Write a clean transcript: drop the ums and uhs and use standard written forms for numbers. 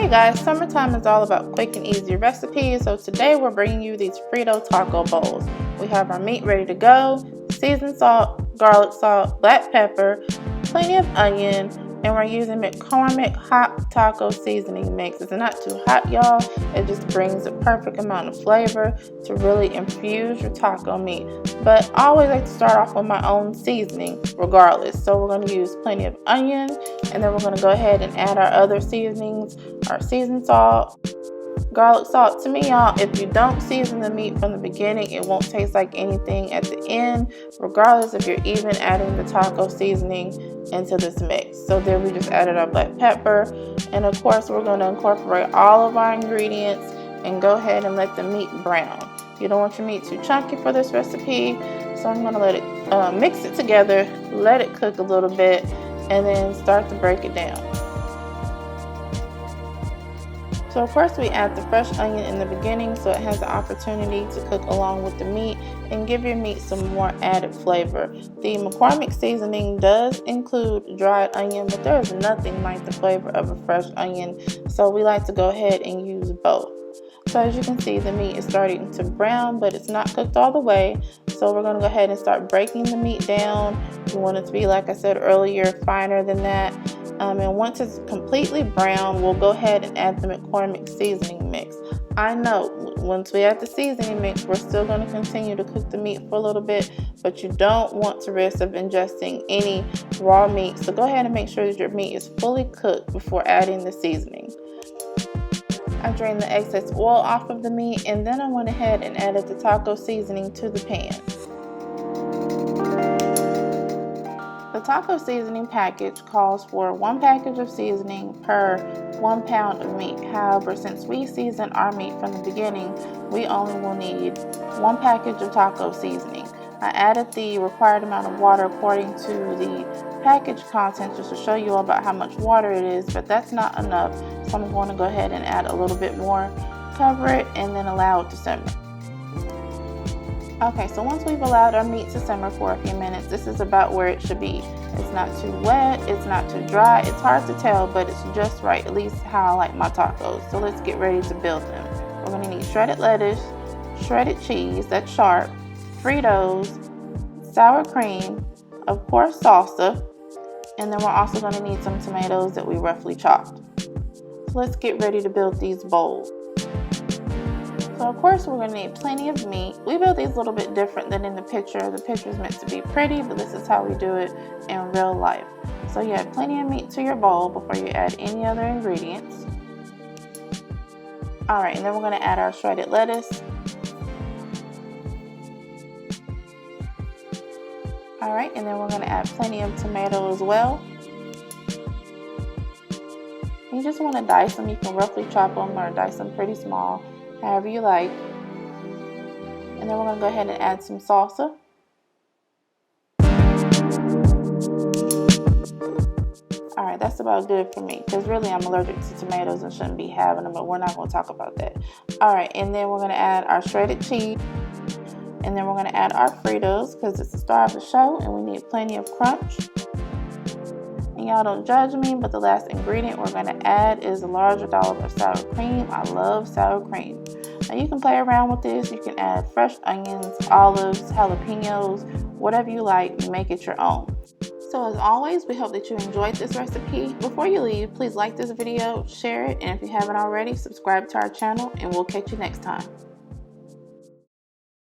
Hey guys, summertime is all about quick and easy recipes, so today we're bringing you these Frito Taco Bowls. We have our meat ready to go, seasoned salt, garlic salt, black pepper, plenty of onion, and we're using McCormick hot taco seasoning mix. It's not too hot, y'all. It just brings the perfect amount of flavor to really infuse your taco meat. But I always like to start off with my own seasoning regardless. So we're going to use plenty of onion, and then we're going to go ahead and add our other seasonings, our seasoned salt, garlic salt. To me, y'all, if you don't season the meat from the beginning, it won't taste like anything at the end, regardless if you're even adding the taco seasoning into this mix. So then we just added our black pepper, and of course we're going to incorporate all of our ingredients and go ahead and let the meat brown. You don't want your meat too chunky for this recipe, so I'm going to let it mix it together, let it cook a little bit, and then start to break it down. So of course we add the fresh onion in the beginning so it has the opportunity to cook along with the meat and give your meat some more added flavor. The McCormick seasoning does include dried onion, but there is nothing like the flavor of a fresh onion, so we like to go ahead and use both. So as you can see, the meat is starting to brown, but it's not cooked all the way. So we're going to go ahead and start breaking the meat down. We want it to be, like I said earlier, finer than that. And once it's completely brown, we'll go ahead and add the McCormick seasoning mix. I know once we add the seasoning mix, we're still going to continue to cook the meat for a little bit, but you don't want to risk of ingesting any raw meat. So go ahead and make sure that your meat is fully cooked before adding the seasoning. I drained the excess oil off of the meat, and then I went ahead and added the taco seasoning to the pan. The taco seasoning package calls for 1 package of seasoning per 1 pound of meat. However, since we season our meat from the beginning, we only will need 1 package of taco seasoning. I added the required amount of water according to the package contents just to show you all about how much water it is, but that's not enough, so I'm going to go ahead and add a little bit more, cover it, and then allow it to simmer. Okay, so once we've allowed our meat to simmer for a few minutes, this is about where it should be. It's not too wet, it's not too dry, it's hard to tell, but it's just right, at least how I like my tacos. So let's get ready to build them. We're going to need shredded lettuce, shredded cheese, that's sharp, Fritos, sour cream, of course salsa, and then we're also going to need some tomatoes that we roughly chopped. So let's get ready to build these bowls. So of course we're going to need plenty of meat. We build these a little bit different than in the picture. The picture is meant to be pretty, but this is how we do it in real life. So you add plenty of meat to your bowl before you add any other ingredients. Alright, and then we're going to add our shredded lettuce. Alright, and then we're going to add plenty of tomato as well. You just want to dice them. You can roughly chop them or dice them pretty small, however you like. And then we're going to go ahead and add some salsa. Alright, that's about good for me, because really I'm allergic to tomatoes and shouldn't be having them, but we're not going to talk about that. Alright, and then we're going to add our shredded cheese. And then we're going to add our Fritos, because it's the star of the show and we need plenty of crunch. And y'all don't judge me, but the last ingredient we're going to add is a larger dollop of sour cream. I love sour cream. Now you can play around with this. You can add fresh onions, olives, jalapenos, whatever you like, make it your own. So as always, we hope that you enjoyed this recipe. Before you leave, please like this video, share it, and if you haven't already, subscribe to our channel, and we'll catch you next time.